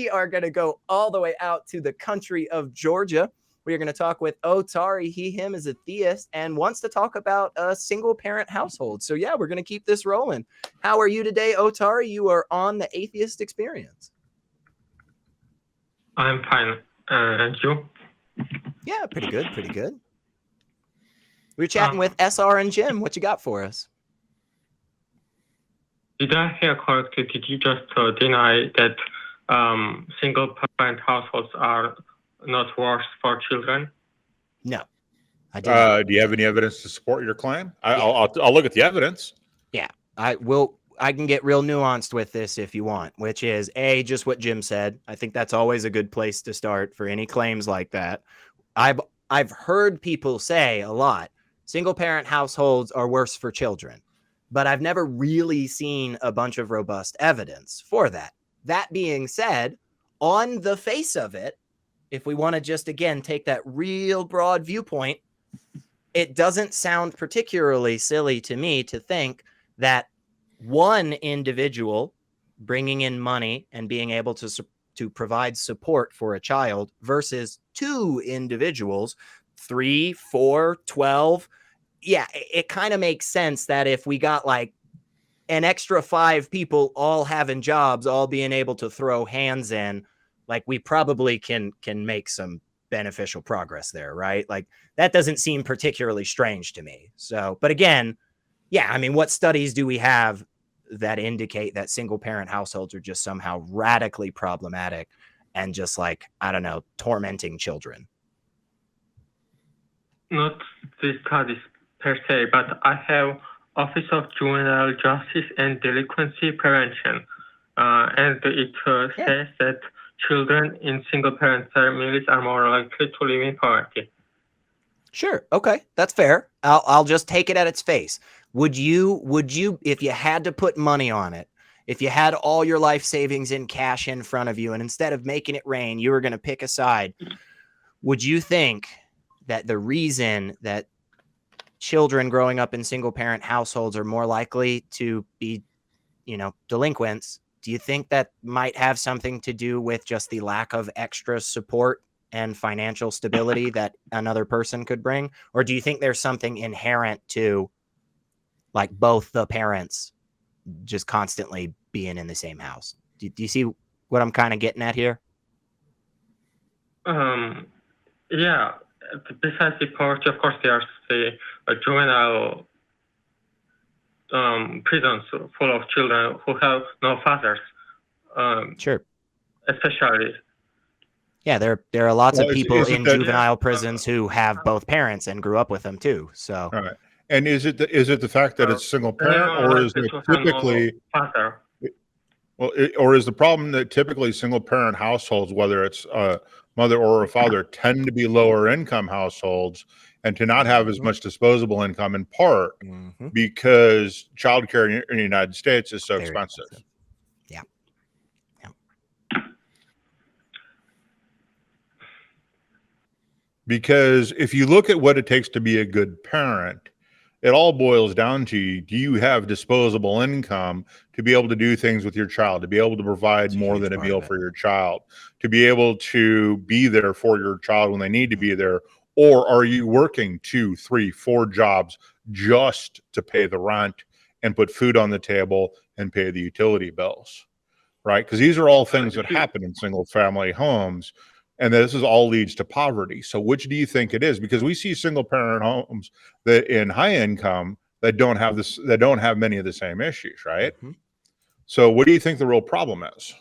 we are going to go all the way out to the country of Georgia. We are going to talk with Otari. He, him is a theist and wants to talk about a single parent household. So yeah, we're going to keep this rolling. How are you today, Otari? You are on the Atheist Experience. I'm fine. And you? Yeah, pretty good. Pretty good. We're chatting with SR and Jim. What you got for us? Did I hear correctly? Did you just deny that single parent households are not worse for children? No, I did not. Do you have any evidence to support your claim? I'll look at the evidence. Yeah, I will. I can get real nuanced with this if you want, which is just what Jim said. I think that's always a good place to start for any claims like that. I've heard people say a lot, single parent households are worse for children, but I've never really seen a bunch of robust evidence for that. That being said, on the face of it, if we want to just, again, take that real broad viewpoint, it doesn't sound particularly silly to me to think that one individual bringing in money and being able to provide support for a child versus two individuals, 3, 4, 12. Yeah, it kind of makes sense that if we got like an extra 5 people all having jobs, all being able to throw hands in, like we probably can make some beneficial progress there, right? Like that doesn't seem particularly strange to me. So, but again, yeah, I mean, what studies do we have that indicate that single parent households are just somehow radically problematic and just like, I don't know, tormenting children? Not these studies per se, but I have Office of Juvenile Justice and Delinquency Prevention, and it says that children in single-parent families are more likely to live in poverty. Sure. Okay. That's fair. I'll just take it at its face. Would you, if you had to put money on it, if you had all your life savings in cash in front of you, and instead of making it rain, you were going to pick a side, would you think that the reason that children growing up in single parent households are more likely to be, delinquents, do you think that might have something to do with just the lack of extra support and financial stability that another person could bring? Or do you think there's something inherent to like both the parents just constantly being in the same house? Do you see what I'm kind of getting at here? Yeah. Besides the poverty, of course, there's the juvenile prisons full of children who have no fathers. Sure. Especially. Yeah, there are lots of people in juvenile prisons who have both parents and grew up with them too. So. All right. And is it the fact that it's single parent, or is it typically father? Well, or is the problem that typically single parent households, whether it's a mother or a father, tend to be lower income households and to not have as much disposable income, in part because childcare in the United States is so expensive. Yeah. Because if you look at what it takes to be a good parent, it all boils down to, do you have disposable income to be able to do things with your child, to be able to provide more than a meal for your child, to be able to be there for your child when they need to be there? Or are you working 2, 3, 4 jobs just to pay the rent and put food on the table and pay the utility bills, right? Because these are all things that happen in single family homes. And this all leads to poverty. So which do you think it is? Because we see single parent homes that in high income that don't have this, that don't have many of the same issues, right? So what do you think the real problem is?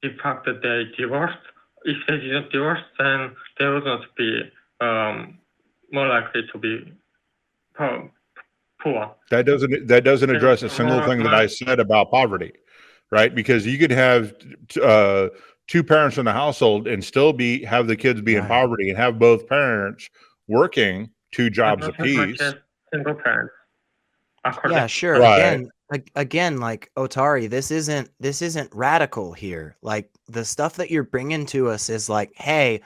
The fact that they divorced. If they didn't divorce, then they would not be more likely to be poor. That doesn't address a single thing that I said about poverty, right? Because you could have 2 parents in the household and still have the kids be in poverty and have both parents working 2 jobs apiece. Single parents. Yeah, sure. Right. Again, like Otari, this isn't radical here. Like the stuff that you're bringing to us is like, hey,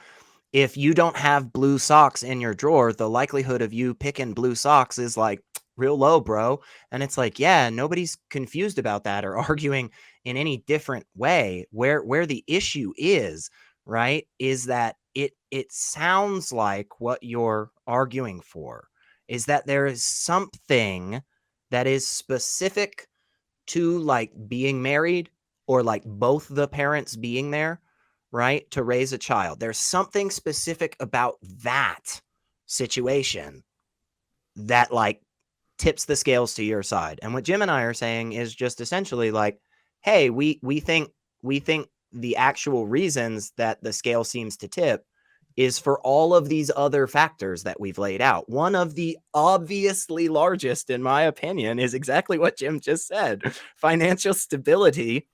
if you don't have blue socks in your drawer, the likelihood of you picking blue socks is like real low, bro. And it's like, yeah, nobody's confused about that or arguing in any different way. Where the issue is, right, is that it sounds like what you're arguing for is that there is something that is specific to like being married or like both the parents being there, right, to raise a child. There's something specific about that situation that like tips the scales to your side. And what Jim and I are saying is just essentially like, hey, we think the actual reasons that the scale seems to tip is for all of these other factors that we've laid out. One of the obviously largest, in my opinion, is exactly what Jim just said: financial stability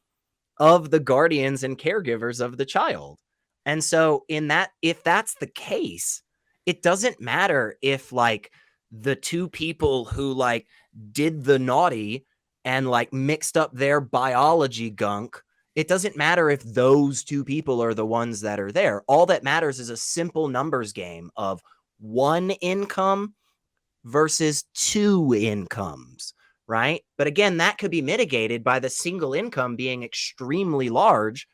of the guardians and caregivers of the child. And so in that, if that's the case, it doesn't matter if like the two people who like did the naughty and like mixed up their biology gunk, it doesn't matter if those two people are the ones that are there. All that matters is a simple numbers game of one income versus two incomes, right? But again, that could be mitigated by the single income being extremely large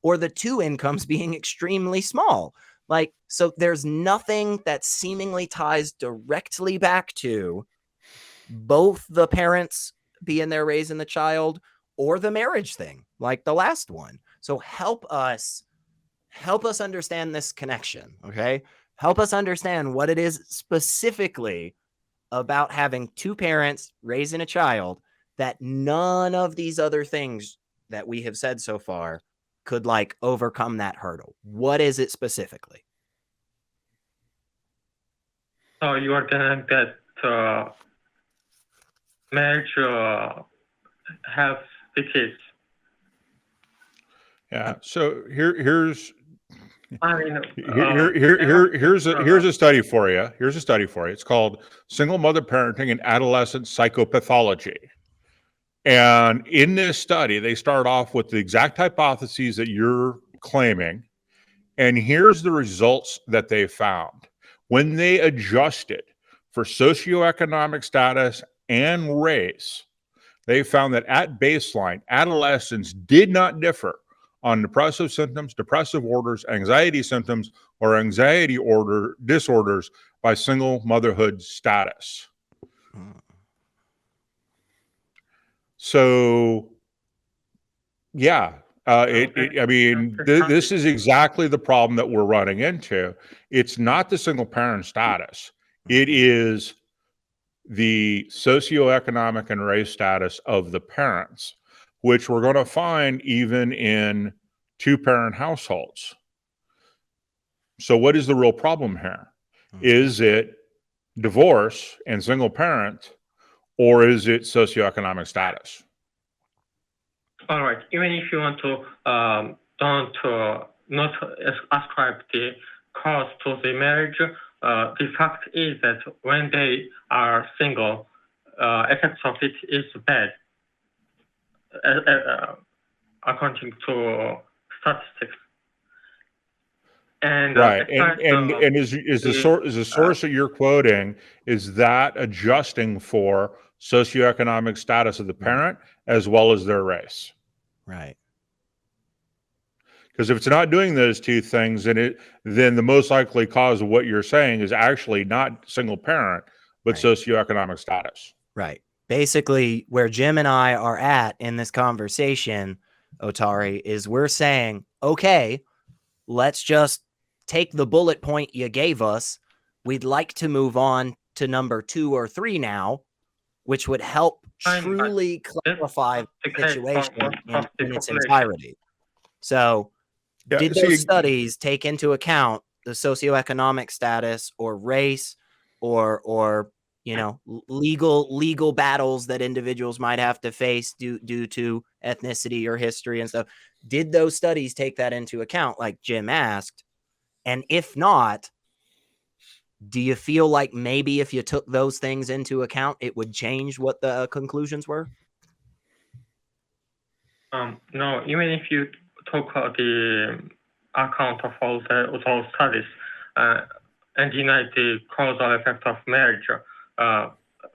or the two incomes being extremely small. Like, so there's nothing that seemingly ties directly back to both the parents being there raising the child or the marriage thing, like the last one. So help us understand this connection, okay? Help us understand what it is specifically about having two parents raising a child that none of these other things that we have said so far could like overcome that hurdle. What is it specifically? So you are saying that marriage helps the kids. Yeah. So here's I mean, here's a study for you. Here's a study for you. It's called Single Mother Parenting and Adolescent Psychopathology. And in this study, they start off with the exact hypotheses that you're claiming. And here's the results that they found. When they adjusted for socioeconomic status and race, they found that at baseline, adolescents did not differ on depressive symptoms, depressive orders, anxiety symptoms, or anxiety disorders by single motherhood status. So, yeah, this is exactly the problem that we're running into. It's not the single parent status. It is the socioeconomic and race status of the parents, which we're going to find even in two-parent households. So what is the real problem here? Is it divorce and single parent, or is it socioeconomic status? All right. Even if you want to not ascribe the cause to the marriage, the fact is that when they are single, effects of it is bad, according to statistics. And right, and is the source that you're quoting, is that adjusting for socioeconomic status of the parent as well as their race? Right. Because if it's not doing those two things, then the most likely cause of what you're saying is actually not single parent, but socioeconomic status. Right. Basically, where Jim and I are at in this conversation, Otari, is we're saying, okay, let's just take the bullet point you gave us. We'd like to move on to number 2 or 3 now, which would help truly clarify the situation in its entirety. So, did those studies take into account the socioeconomic status or race or you know, legal battles that individuals might have to face due to ethnicity or history and stuff? Did those studies take that into account, like Jim asked? And if not, do you feel like maybe if you took those things into account, it would change what the conclusions were? No, even if you took the account of all those studies and deny the causal effect of marriage,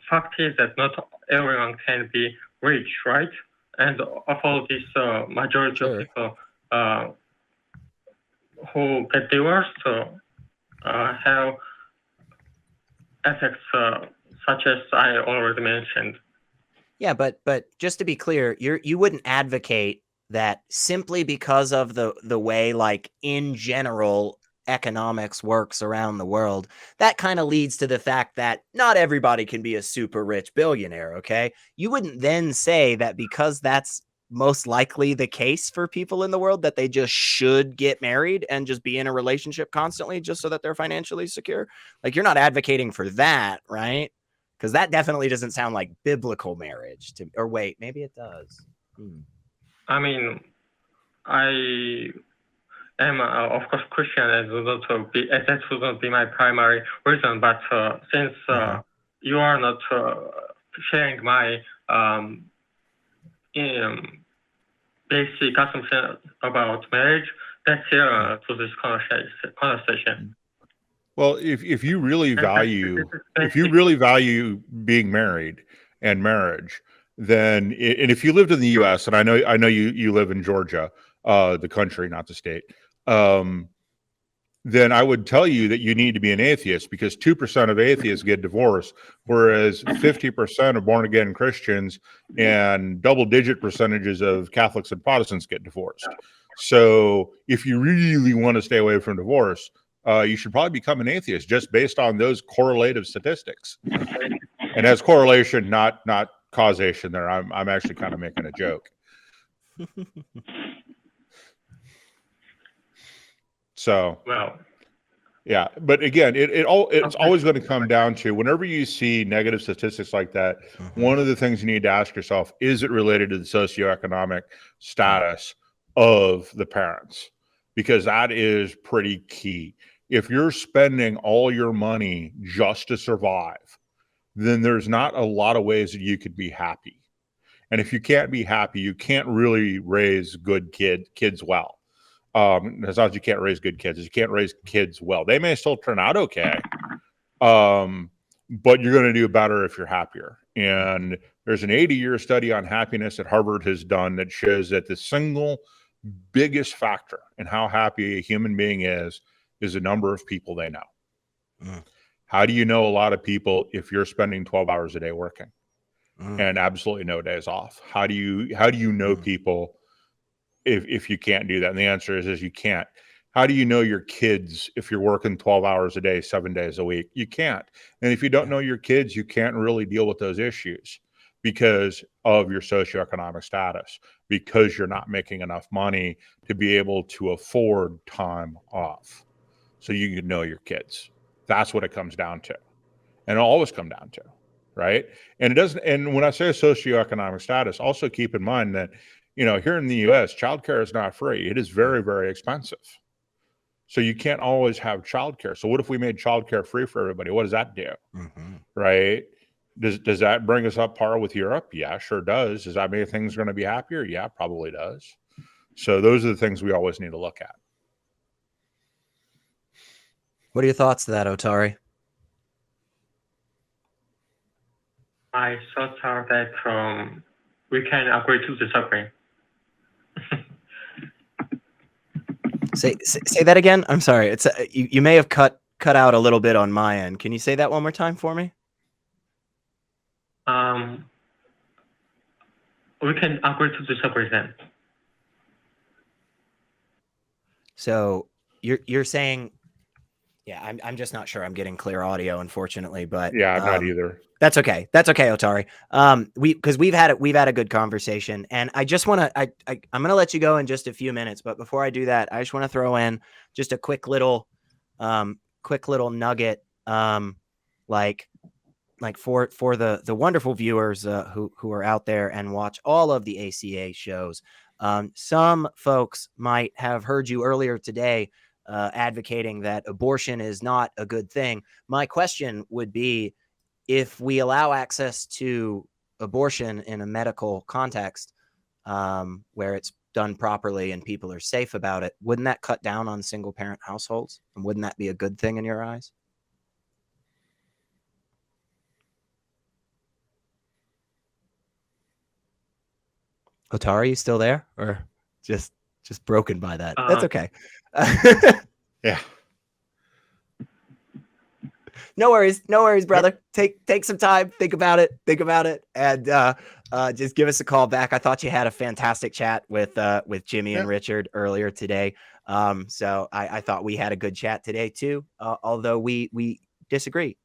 fact is that not everyone can be rich, right? and of all this, majority of people who get divorced have effects such as I already mentioned. Yeah, but just to be clear, you wouldn't advocate that simply because of the way, like, in general economics works around the world, that kind of leads to the fact that not everybody can be a super rich billionaire, okay? You wouldn't then say that because that's most likely the case for people in the world that they just should get married and just be in a relationship constantly just so that they're financially secure. Like, you're not advocating for that, right? Because that definitely doesn't sound like biblical marriage to, or wait, maybe it does. I mean, I am, of course, Christian, and that wouldn't be my primary reason. But since you are not sharing my basic assumption about marriage, let's hear to this conversation. Well, if you really value being married and marriage, then and if you lived in the U.S. and I know you live in Georgia, the country, not the state, then I would tell you that you need to be an atheist because 2% of atheists get divorced, whereas 50% of born again Christians and double-digit percentages of Catholics and Protestants get divorced. So if you really want to stay away from divorce, you should probably become an atheist just based on those correlative statistics. And as correlation, not causation there. I'm actually kind of making a joke. So, well, yeah, but again, it's always going to come down to whenever you see negative statistics like that, one of the things you need to ask yourself, is it related to the socioeconomic status of the parents? Because that is pretty key. If you're spending all your money just to survive, then there's not a lot of ways that you could be happy. And if you can't be happy, you can't really raise good kids well. As long as you can't raise good kids, you can't raise kids well. They may still turn out okay, but you're going to do better if you're happier. And there's an 80-year study on happiness that Harvard has done that shows that the single biggest factor in how happy a human being is the number of people they know. How do you know a lot of people if you're spending 12 hours a day working and absolutely no days off? How do you know people if you can't do that? And the answer is you can't. How do you know your kids if you're working 12 hours a day, 7 days a week? You can't. And if you don't know your kids, you can't really deal with those issues because of your socioeconomic status, because you're not making enough money to be able to afford time off. So you can know your kids. That's what it comes down to. And it'll always come down to, right? And it doesn't, and when I say socioeconomic status, also keep in mind that, here in the US, childcare is not free. It is very, very expensive. So you can't always have childcare. So what if we made childcare free for everybody? What does that do? Right? Does that bring us up par with Europe? Yeah, sure does. Does that make things going to be happier? Yeah, probably does. So those are the things we always need to look at. What are your thoughts to that, Otari? My thoughts are that we can agree to disagree. Say that again. I'm sorry. It's you may have cut out a little bit on my end. Can you say that one more time for me? We can agree to disagree then. So you're saying, yeah, I'm just not sure I'm getting clear audio, unfortunately, but yeah, I'm not either. That's okay. That's okay, Otari. Because we've had a good conversation, and I just want to I'm going to let you go in just a few minutes, but before I do that, I just want to throw in just a quick little nugget, like for the wonderful viewers who are out there and watch all of the ACA shows. Some folks might have heard you earlier today advocating that abortion is not a good thing. My question would be, if we allow access to abortion in a medical context where it's done properly and people are safe about it, wouldn't that cut down on single parent households? And wouldn't that be a good thing in your eyes? Otari, you still there, or just broken by that? That's okay. Yeah. No worries, brother. Take some time, think about it, and just give us a call back. I thought you had a fantastic chat with Jimmy and Richard earlier today. So I thought we had a good chat today too, although we disagree